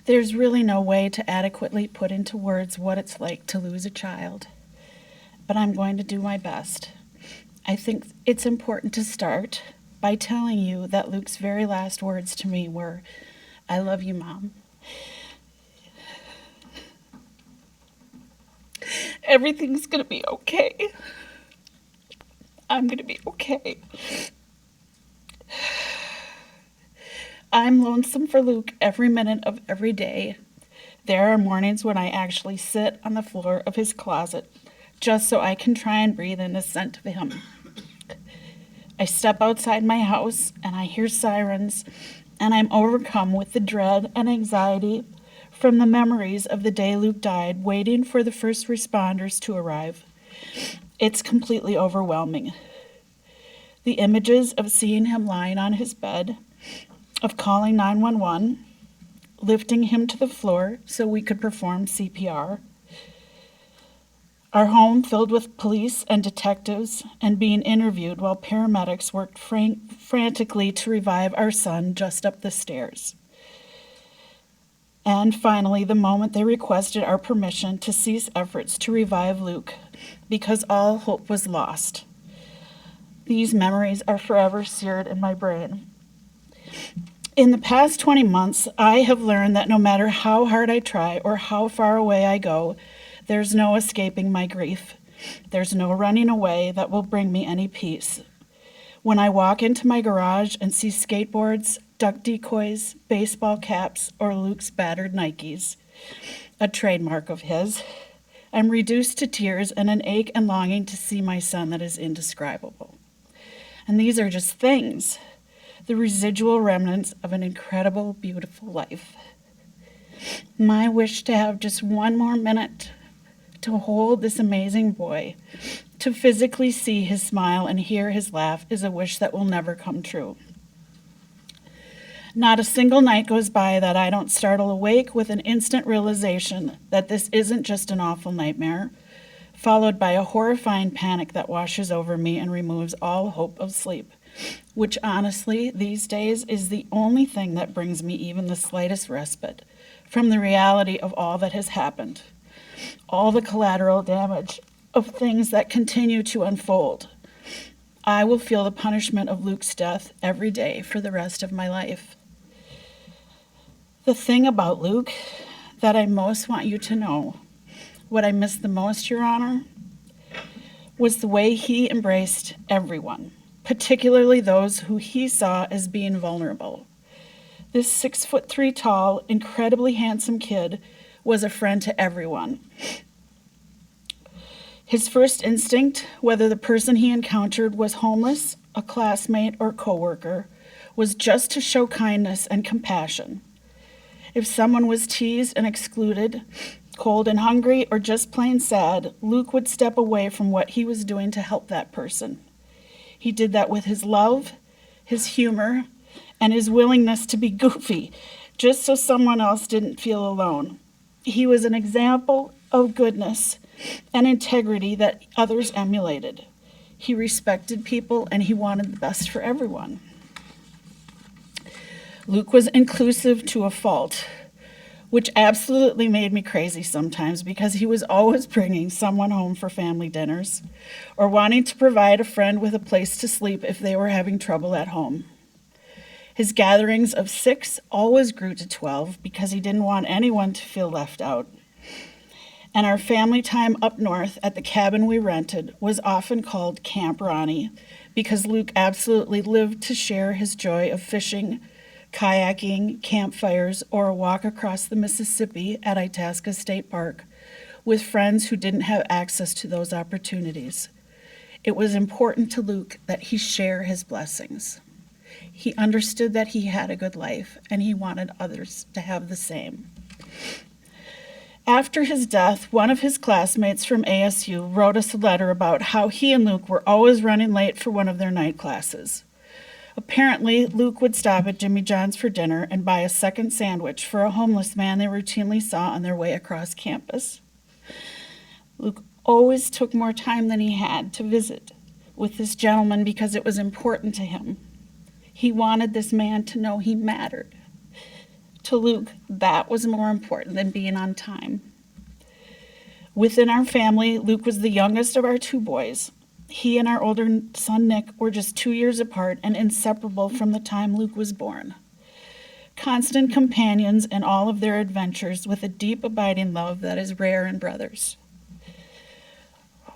There's really no way to adequately put into words what it's like to lose a child, but I'm going to do my best. I think it's important to start by telling you that Luke's very last words to me were, "I love you, Mom." Everything's gonna be okay. I'm gonna be okay. I'm lonesome for Luke every minute of every day. There are mornings when I actually sit on the floor of his closet just so I can try and breathe in the scent of him. I step outside my house and I hear sirens, and I'm overcome with the dread and anxiety from the memories of the day Luke died, waiting for the first responders to arrive. It's completely overwhelming. The images of seeing him lying on his bed, of calling 911, lifting him to the floor so we could perform CPR, our home filled with police and detectives and being interviewed while paramedics worked frantically to revive our son just up the stairs. And finally, the moment they requested our permission to cease efforts to revive Luke because all hope was lost. These memories are forever seared in my brain. In the past 20 months, I have learned that no matter how hard I try or how far away I go, there's no escaping my grief. There's no running away that will bring me any peace. When I walk into my garage and see skateboards, duck decoys, baseball caps, or Luke's battered Nikes, a trademark of his, I'm reduced to tears and an ache and longing to see my son that is indescribable. And these are just things, the residual remnants of an incredible, beautiful life. My wish to have just one more minute to hold this amazing boy, to physically see his smile and hear his laugh is a wish that will never come true. Not a single night goes by that I don't startle awake with an instant realization that this isn't just an awful nightmare, followed by a horrifying panic that washes over me and removes all hope of sleep, which honestly, these days, is the only thing that brings me even the slightest respite from the reality of all that has happened, all the collateral damage of things that continue to unfold. I will feel the punishment of Luke's death every day for the rest of my life. The thing about Luke that I most want you to know, what I miss the most, Your Honor, was the way he embraced everyone, particularly those who he saw as being vulnerable. This 6'3" tall, incredibly handsome kid was a friend to everyone. His first instinct, whether the person he encountered was homeless, a classmate, or coworker, was just to show kindness and compassion. If someone was teased and excluded, cold and hungry, or just plain sad, Luke would step away from what he was doing to help that person. He did that with his love, his humor, and his willingness to be goofy, just so someone else didn't feel alone. He was an example of goodness and integrity that others emulated. He respected people and he wanted the best for everyone. Luke was inclusive to a fault, which absolutely made me crazy sometimes because he was always bringing someone home for family dinners or wanting to provide a friend with a place to sleep if they were having trouble at home. His gatherings of 6 always grew to 12 because he didn't want anyone to feel left out. And our family time up north at the cabin we rented was often called Camp Ronnei because Luke absolutely lived to share his joy of fishing, kayaking, campfires, or a walk across the Mississippi at Itasca State Park with friends who didn't have access to those opportunities. It was important to Luke that he share his blessings. He understood that he had a good life, and he wanted others to have the same. After his death, one of his classmates from ASU wrote us a letter about how he and Luke were always running late for one of their night classes. Apparently, Luke would stop at Jimmy John's for dinner and buy a second sandwich for a homeless man they routinely saw on their way across campus. Luke always took more time than he had to visit with this gentleman because it was important to him. He wanted this man to know he mattered, To Luke, that was more important than being on time. Within our family, Luke was the youngest of our two boys. He and our older son, Nick, were just 2 years apart and inseparable from the time Luke was born. Constant companions in all of their adventures with a deep, abiding love that is rare in brothers.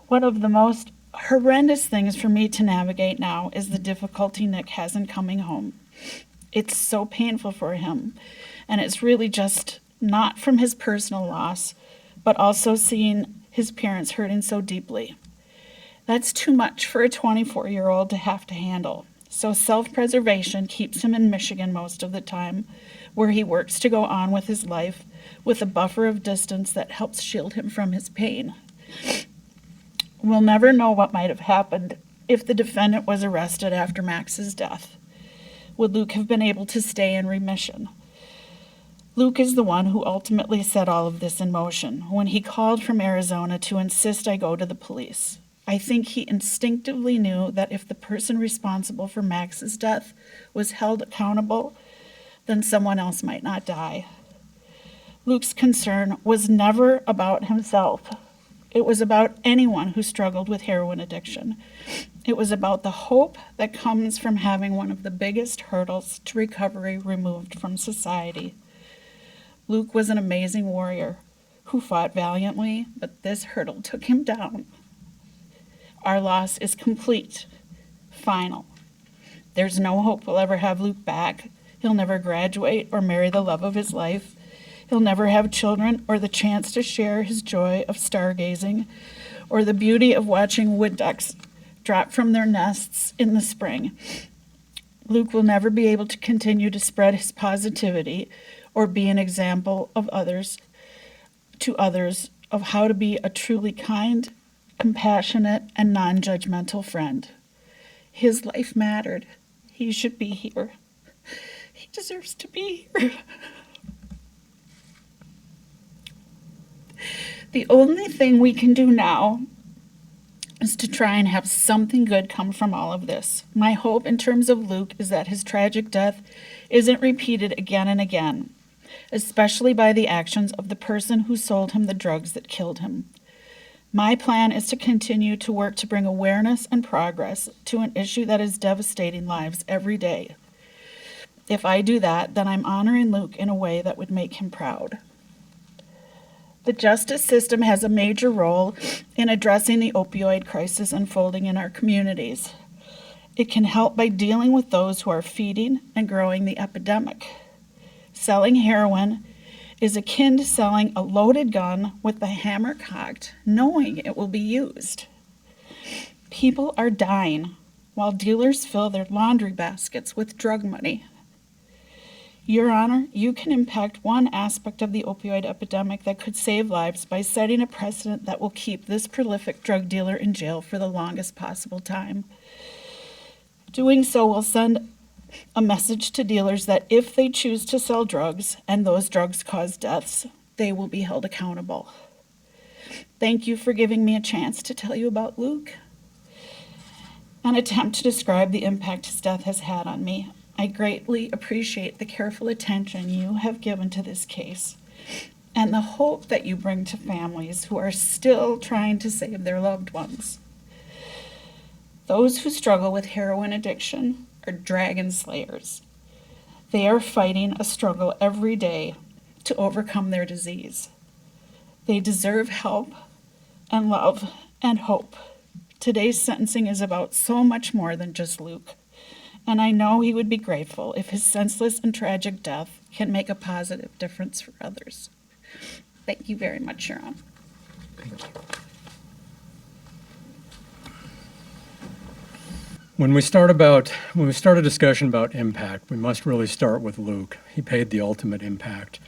One of the most horrendous things for me to navigate now is the difficulty Nick has in coming home. It's so painful for him, and it's really just not from his personal loss, but also seeing his parents hurting so deeply. That's too much for a 24-year-old to have to handle. So self-preservation keeps him in Michigan most of the time, where he works to go on with his life with a buffer of distance that helps shield him from his pain. We'll never know what might have happened if the defendant was arrested after Max's death. Would Luke have been able to stay in remission? Luke is the one who ultimately set all of this in motion when he called from Arizona to insist I go to the police. I think he instinctively knew that if the person responsible for Max's death was held accountable, then someone else might not die. Luke's concern was never about himself. It was about anyone who struggled with heroin addiction. It was about the hope that comes from having one of the biggest hurdles to recovery removed from society. Luke was an amazing warrior who fought valiantly, but this hurdle took him down. Our loss is complete, final. There's no hope we'll ever have Luke back. He'll never graduate or marry the love of his life. He'll never have children or the chance to share his joy of stargazing or the beauty of watching wood ducks drop from their nests in the spring. Luke will never be able to continue to spread his positivity or be an example of others of how to be a truly kind, compassionate, and non-judgmental friend. His life mattered. He should be here. He deserves to be here. The only thing we can do now is to try and have something good come from all of this. My hope in terms of Luke is that his tragic death isn't repeated again and again, especially by the actions of the person who sold him the drugs that killed him. My plan is to continue to work to bring awareness and progress to an issue that is devastating lives every day. If I do that, then I'm honoring Luke in a way that would make him proud. The justice system has a major role in addressing the opioid crisis unfolding in our communities. It can help by dealing with those who are feeding and growing the epidemic. Selling heroin is akin to selling a loaded gun with the hammer cocked, knowing it will be used. People are dying while dealers fill their laundry baskets with drug money. Your Honor, you can impact one aspect of the opioid epidemic that could save lives by setting a precedent that will keep this prolific drug dealer in jail for the longest possible time. Doing so will send a message to dealers that if they choose to sell drugs and those drugs cause deaths, they will be held accountable. Thank you for giving me a chance to tell you about Luke. An attempt to describe the impact his death has had on me. I greatly appreciate the careful attention you have given to this case and the hope that you bring to families who are still trying to save their loved ones. Those who struggle with heroin addiction are dragon slayers. They are fighting a struggle every day to overcome their disease. They deserve help and love and hope. Today's sentencing is about so much more than just Luke. And I know he would be grateful if his senseless and tragic death can make a positive difference for others. Thank you very much, Your Honor. Thank you. When we start a discussion about impact, we must really start with Luke. He paid the ultimate impact.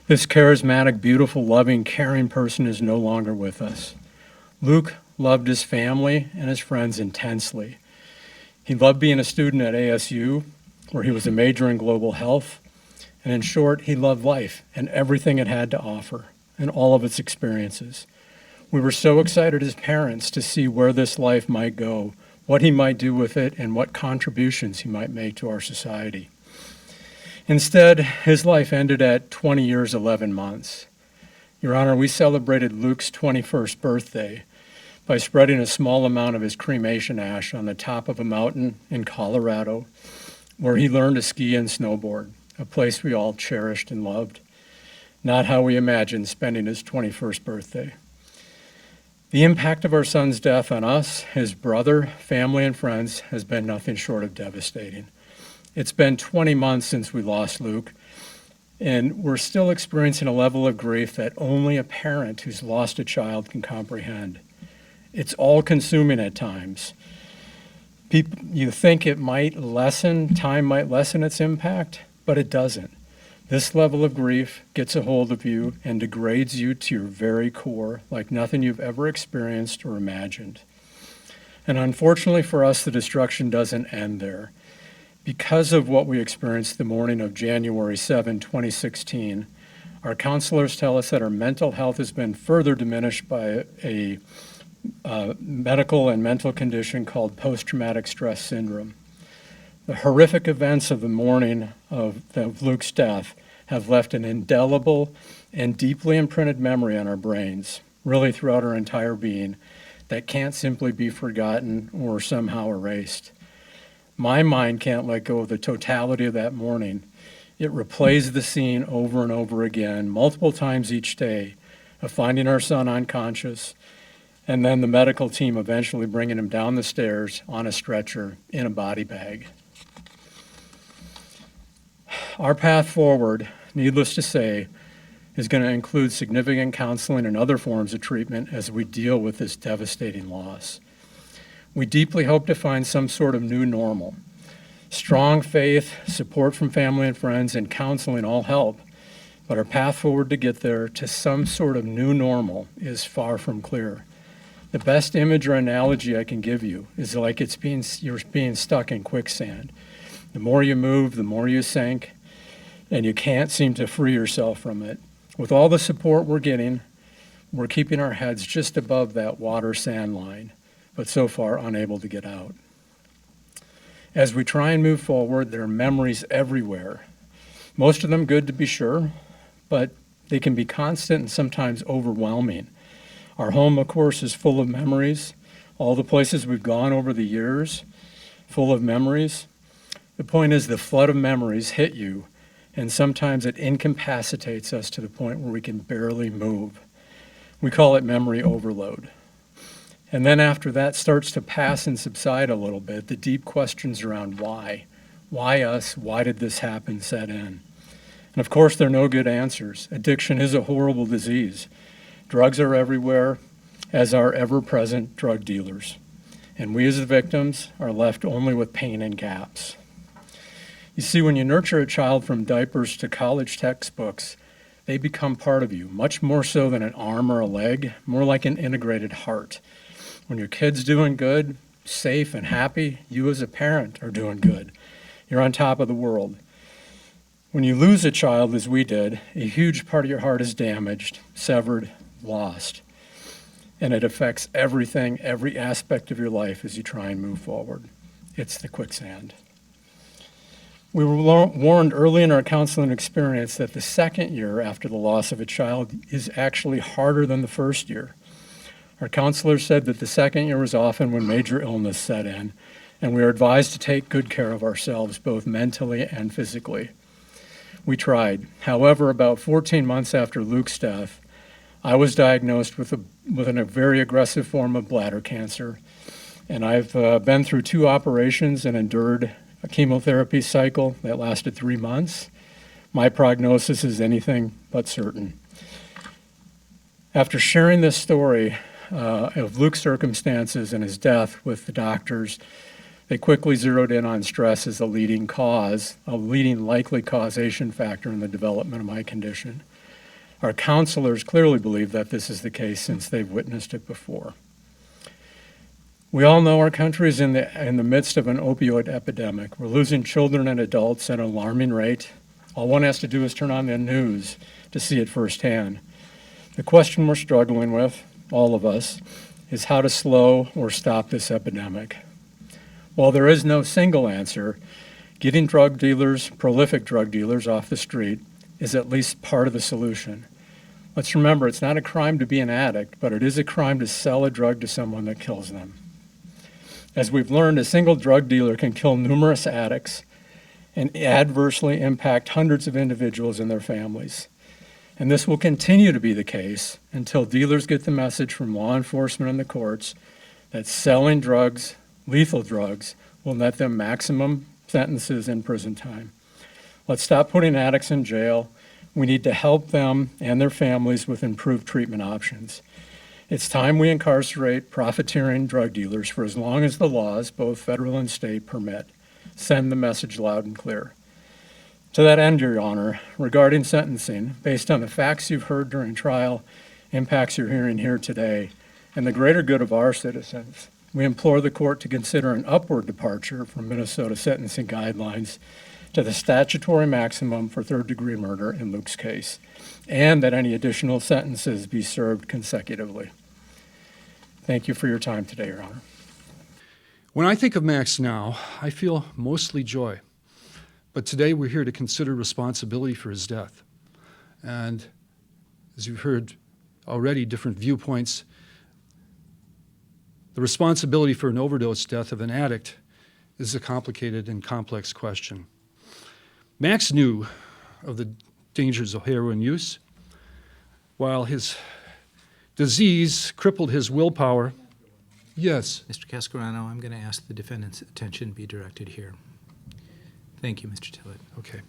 This charismatic, beautiful, loving, caring person is no longer with us. Luke loved his family and his friends intensely. He loved being a student at ASU, where he was a major in global health. And in short, he loved life and everything it had to offer and all of its experiences. We were so excited as parents to see where this life might go, what he might do with it, and what contributions he might make to our society. Instead, his life ended at 20 years, 11 months. Your Honor, we celebrated Luke's 21st birthday by spreading a small amount of his cremation ash on the top of a mountain in Colorado, where he learned to ski and snowboard, a place we all cherished and loved. Not how we imagined spending his 21st birthday. The impact of our son's death on us, his brother, family, and friends has been nothing short of devastating. It's been 20 months since we lost Luke, and we're still experiencing a level of grief that only a parent who's lost a child can comprehend. It's all-consuming at times. You think it might lessen, time might lessen its impact, but it doesn't. This level of grief gets a hold of you and degrades you to your very core, like nothing you've ever experienced or imagined. And unfortunately for us, the destruction doesn't end there. Because of what we experienced the morning of January 7, 2016, our counselors tell us that our mental health has been further diminished by a medical and mental condition called post-traumatic stress syndrome. The horrific events of the morning of Luke's death have left an indelible and deeply imprinted memory on our brains, really throughout our entire being, that can't simply be forgotten or somehow erased. My mind can't let go of the totality of that morning. It replays the scene over and over again, multiple times each day, of finding our son unconscious, and then the medical team eventually bringing him down the stairs on a stretcher in a body bag. Our path forward, needless to say, is going to include significant counseling and other forms of treatment as we deal with this devastating loss. We deeply hope to find some sort of new normal. Strong faith, support from family and friends, and counseling all help, but our path forward to get there to some sort of new normal is far from clear. The best image or analogy I can give you is like you're being stuck in quicksand. The more you move, the more you sink, and you can't seem to free yourself from it. With all the support we're getting, we're keeping our heads just above that water-sand line, but so far unable to get out. As we try and move forward, there are memories everywhere. Most of them good to be sure, but they can be constant and sometimes overwhelming. Our home, of course, is full of memories. All the places we've gone over the years, full of memories. The point is the flood of memories hit you, and sometimes it incapacitates us to the point where we can barely move. We call it memory overload. And then after that starts to pass and subside a little bit, the deep questions around why. Why us? Why did this happen set in? And of course, there are no good answers. Addiction is a horrible disease. Drugs are everywhere, as are ever-present drug dealers. And we as the victims are left only with pain and gaps. You see, when you nurture a child from diapers to college textbooks, they become part of you, much more so than an arm or a leg, more like an integrated heart. When your kid's doing good, safe and happy, you as a parent are doing good. You're on top of the world. When you lose a child, as we did, a huge part of your heart is damaged, severed, lost. And it affects everything, every aspect of your life as you try and move forward. It's the quicksand. We were warned early in our counseling experience that the second year after the loss of a child is actually harder than the first year. Our counselors said that the second year was often when major illness set in, and we are advised to take good care of ourselves, both mentally and physically. We tried. However, about 14 months after Luke's death, I was diagnosed with a very aggressive form of bladder cancer, and I've been through 2 operations and endured a chemotherapy cycle that lasted 3 months. My prognosis is anything but certain. After sharing this story of Luke's circumstances and his death with the doctors, they quickly zeroed in on stress as a leading likely causation factor in the development of my condition. Our counselors clearly believe that this is the case since they've witnessed it before. We all know our country is in the midst of an opioid epidemic. We're losing children and adults at an alarming rate. All one has to do is turn on the news to see it firsthand. The question we're struggling with, all of us, is how to slow or stop this epidemic. While there is no single answer, Getting drug dealers, prolific drug dealers, off the street is at least part of the solution. Let's remember, it's not a crime to be an addict, but it is a crime to sell a drug to someone that kills them. As we've learned, a single drug dealer can kill numerous addicts and adversely impact hundreds of individuals and their families. And this will continue to be the case until dealers get the message from law enforcement and the courts that selling drugs, lethal drugs, will net them maximum sentences in prison time. Let's stop putting addicts in jail. We need to help them and their families with improved treatment options. It's time we incarcerate profiteering drug dealers for as long as the laws, both federal and state, permit. Send the message loud and clear. To that end, Your Honor, regarding sentencing, based on the facts you've heard during trial, impacts you're hearing here today, and the greater good of our citizens, we implore the court to consider an upward departure from Minnesota sentencing guidelines to the statutory maximum for third-degree murder in Luke's case, and that any additional sentences be served consecutively. Thank you for your time today, Your Honor. When I think of Max now, I feel mostly joy. But today we're here to consider responsibility for his death. And as you've heard already, different viewpoints, the responsibility for an overdose death of an addict is a complicated and complex question. Max knew of the dangers of heroin use. While his disease crippled his willpower. Yes. Mr. Cascarano, I'm going to ask the defendant's attention be directed here. Thank you, Mr. Tillitt. Okay.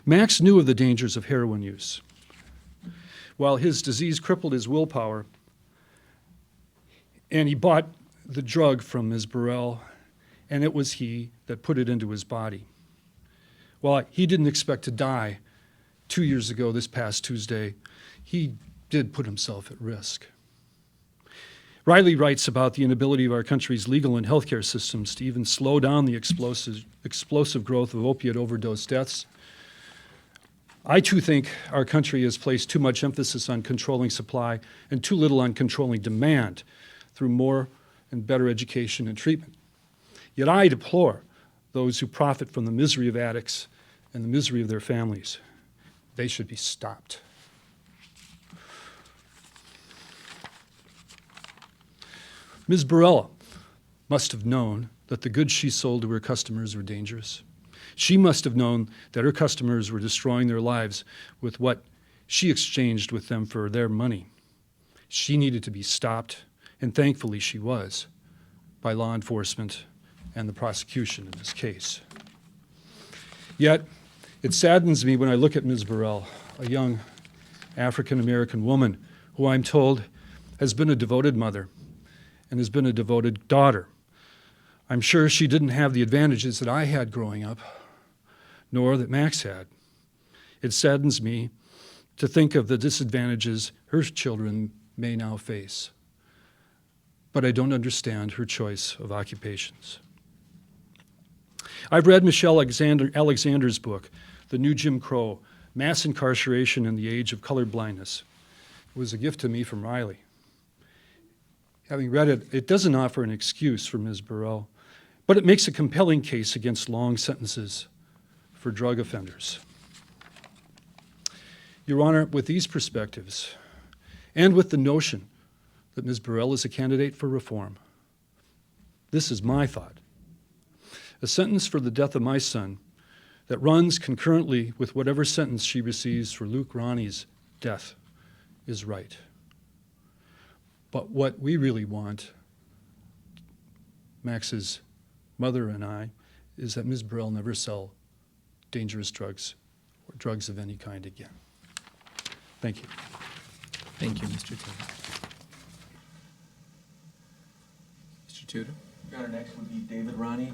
Max knew of the dangers of heroin use. While his disease crippled his willpower, and he bought the drug from Ms. Burrell, and it was he that put it into his body. Well, he didn't expect to die 2 years ago this past Tuesday. He did put himself at risk. Riley writes about the inability of our country's legal and healthcare systems to even slow down the explosive growth of opiate overdose deaths. I too think our country has placed too much emphasis on controlling supply and too little on controlling demand through more and better education and treatment. Yet I deplore those who profit from the misery of addicts and the misery of their families. They should be stopped. Ms. Burrell must have known that the goods she sold to her customers were dangerous. She must have known that her customers were destroying their lives with what she exchanged with them for their money. She needed to be stopped, and thankfully she was, by law enforcement and the prosecution in this case. Yet, it saddens me when I look at Ms. Burrell, a young African-American woman who I'm told has been a devoted mother and has been a devoted daughter. I'm sure she didn't have the advantages that I had growing up, nor that Max had. It saddens me to think of the disadvantages her children may now face. But I don't understand her choice of occupations. I've read Michelle Alexander's book, The New Jim Crow, Mass Incarceration in the Age of Colorblindness. It was a gift to me from Riley. Having read it, it doesn't offer an excuse for Ms. Burrell, but it makes a compelling case against long sentences for drug offenders. Your Honor, with these perspectives, and with the notion that Ms. Burrell is a candidate for reform, this is my thought. A sentence for the death of my son that runs concurrently with whatever sentence she receives for Luke Ronnei's death is right. But what we really want, Max's mother and I, is that Ms. Burrell never sell dangerous drugs or drugs of any kind again. Thank you. Thank you, Mr. Tillitt. Mr. Tudor? Your Honor, next would be David Ronnei.